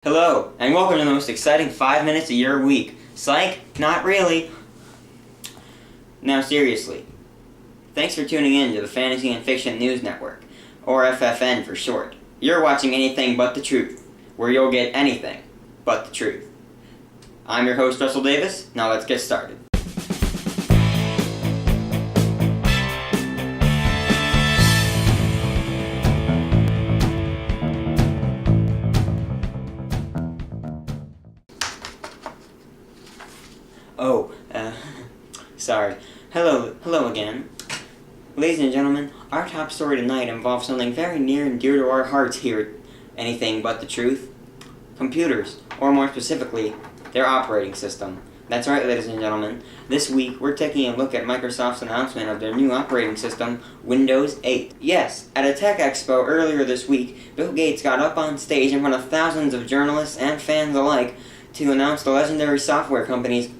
Hello, and welcome to the most exciting 5 minutes of your week. Psych? Not really. Now seriously, thanks for tuning in to the Fantasy and Fiction News Network, or FFN for short. You're watching Anything But the Truth, where you'll get anything but the truth. I'm your host, Russell Davis. Now let's get started. Sorry. Hello again. Ladies and gentlemen, our top story tonight involves something very near and dear to our hearts here at Anything But the Truth. Computers, or more specifically, their operating system. That's right, ladies and gentlemen. This week, we're taking a look at Microsoft's announcement of their new operating system, Windows 8. Yes, at a tech expo earlier this week, Bill Gates got up on stage in front of thousands of journalists and fans alike to announce the legendary software company's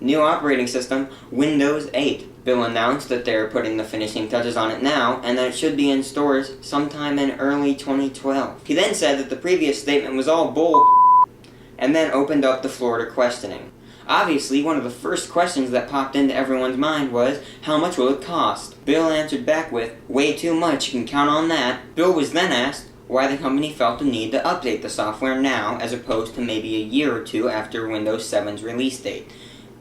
new operating system, Windows 8. Bill announced that they're putting the finishing touches on it now, and that it should be in stores sometime in early 2012. He then said that the previous statement was all bull, and then opened up the floor to questioning. Obviously, one of the first questions that popped into everyone's mind was, how much will it cost? Bill answered back with, way too much, you can count on that. Bill was then asked why the company felt the need to update the software now, as opposed to maybe a year or two after Windows 7's release date.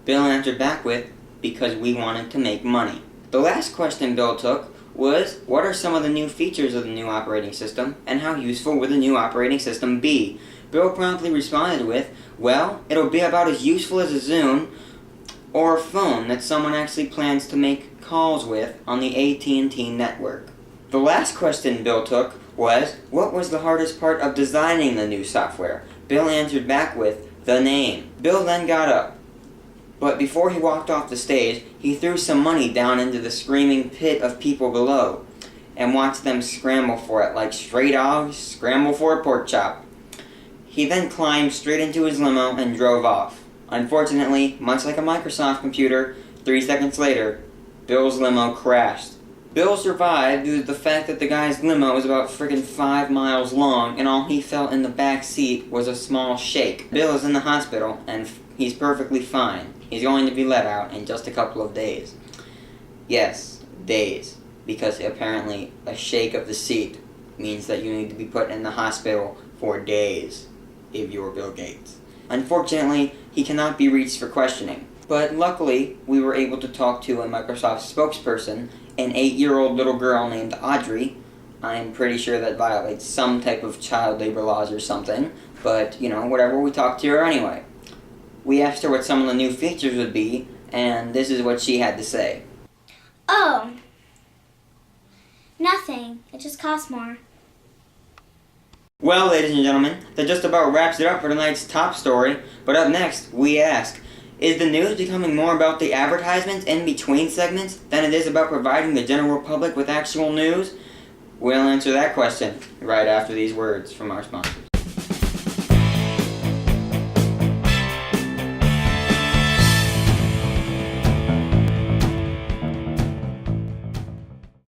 Bill answered back with, because we wanted to make money. The last question Bill took was, what are some of the new features of the new operating system, and how useful will the new operating system be? Bill promptly responded with, well, it'll be about as useful as a Zune or a phone that someone actually plans to make calls with on the AT&T network. The last question Bill took was, what was the hardest part of designing the new software? Bill answered back with, the name. Bill then got up. But before he walked off the stage, he threw some money down into the screaming pit of people below and watched them scramble for it like stray dogs scramble for a pork chop. He then climbed straight into his limo and drove off. Unfortunately, much like a Microsoft computer, 3 seconds later, Bill's limo crashed. Bill survived due to the fact that the guy's limo was about friggin' 5 miles long, and all he felt in the back seat was a small shake. Bill is in the hospital, and he's perfectly fine. He's going to be let out in just a couple of days. Yes, days. Because apparently a shake of the seat means that you need to be put in the hospital for days if you're Bill Gates. Unfortunately, he cannot be reached for questioning. But luckily, we were able to talk to a Microsoft spokesperson, an 8-year-old little girl named Audrey. I'm pretty sure that violates some type of child labor laws or something, but, whatever, we talked to her anyway. We asked her what some of the new features would be, and this is what she had to say. Oh, nothing. It just costs more. Well, ladies and gentlemen, that just about wraps it up for tonight's top story. But up next, we ask, is the news becoming more about the advertisements in between segments than it is about providing the general public with actual news? We'll answer that question right after these words from our sponsors.